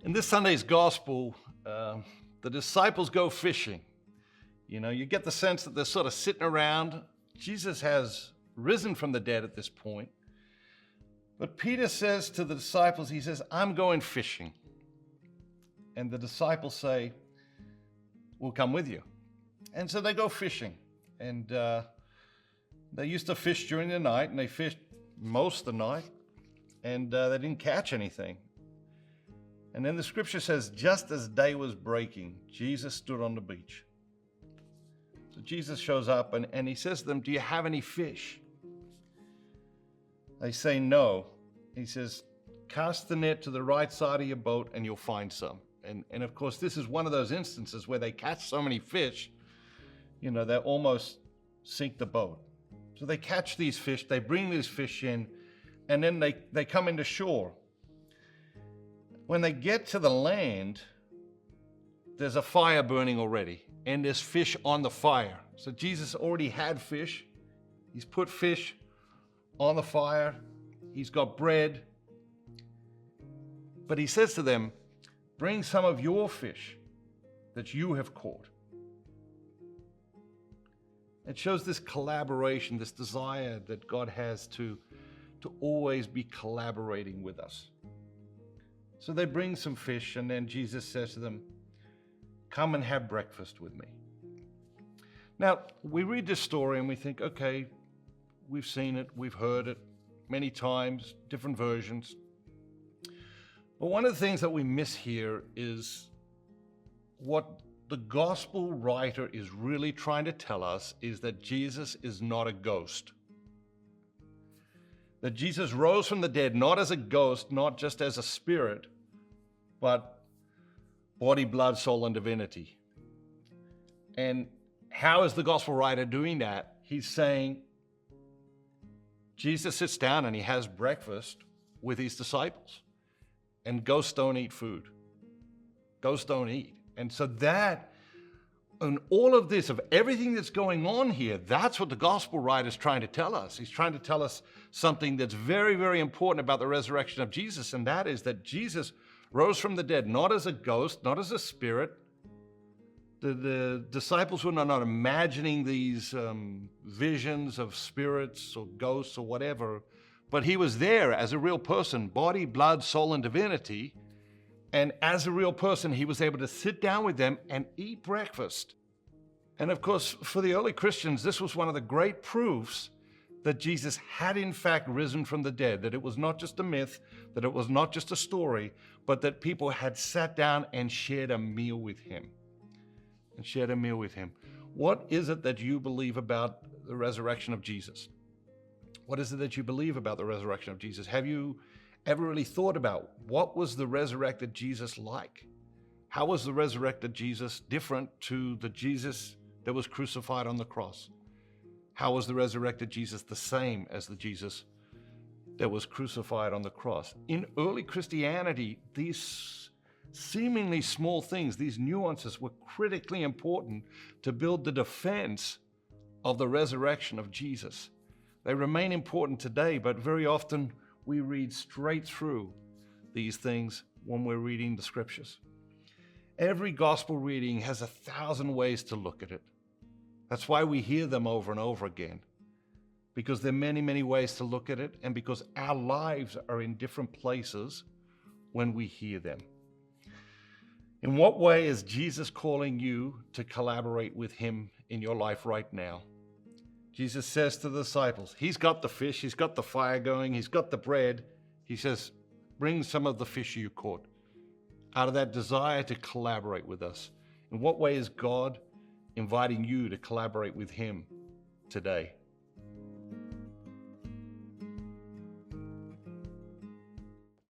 In this Sunday's gospel, the disciples go fishing. You get the sense that they're sort of sitting around. Jesus has risen from the dead at this point. But Peter says to the disciples, he says, I'm going fishing. And the disciples say, we'll come with you. And so they go fishing. And they used to fish during the night, and they fished most of the night, and they didn't catch anything. And then the scripture says, just as day was breaking, Jesus stood on the beach. So Jesus shows up and he says to them, do you have any fish? They say no. He says, cast the net to the right side of your boat and you'll find some. And of course, this is one of those instances where they catch so many fish, they almost sink the boat. So they catch these fish, they bring these fish in, and then they come into shore. When they get to the land, there's a fire burning already, and there's fish on the fire. So Jesus already had fish. He's put fish on the fire. He's got bread. But he says to them, bring some of your fish that you have caught. It shows this collaboration, this desire that God has to always be collaborating with us. So they bring some fish, and then Jesus says to them, come and have breakfast with me. Now, we read this story and we think, okay, we've seen it, we've heard it many times, different versions. But one of the things that we miss here is what the gospel writer is really trying to tell us is that Jesus is not a ghost. That Jesus rose from the dead, not as a ghost, not just as a spirit, but body, blood, soul, and divinity. And how is the gospel writer doing that? He's saying Jesus sits down and he has breakfast with his disciples. And ghosts don't eat food. Ghosts don't eat. And so that, and all of this, of everything that's going on here, that's what the gospel writer is trying to tell us. He's trying to tell us something that's very, very important about the resurrection of Jesus, and that is that Jesus rose from the dead, not as a ghost, not as a spirit. The disciples were not imagining these visions of spirits or ghosts or whatever, but he was there as a real person, body, blood, soul, and divinity. And as a real person, he was able to sit down with them and eat breakfast. And of course, for the early Christians, this was one of the great proofs that Jesus had in fact risen from the dead, that it was not just a myth, that it was not just a story, but that people had sat down and shared a meal with him. What is it that you believe about the resurrection of Jesus? What is it that you believe about the resurrection of Jesus? Have you ever really thought about what was the resurrected Jesus like? How was the resurrected Jesus different to the Jesus that was crucified on the cross? How was the resurrected Jesus the same as the Jesus that was crucified on the cross? In early Christianity, these seemingly small things, these nuances were critically important to build the defense of the resurrection of Jesus. They remain important today, but very often we read straight through these things when we're reading the scriptures. Every gospel reading has 1,000 ways to look at it. That's why we hear them over and over again, because there are many, many ways to look at it, and because our lives are in different places when we hear them. In what way is Jesus calling you to collaborate with him in your life right now? Jesus says to the disciples, he's got the fish, he's got the fire going, he's got the bread. He says, bring some of the fish you caught. Out of that desire to collaborate with us. In what way is God inviting you to collaborate with him today?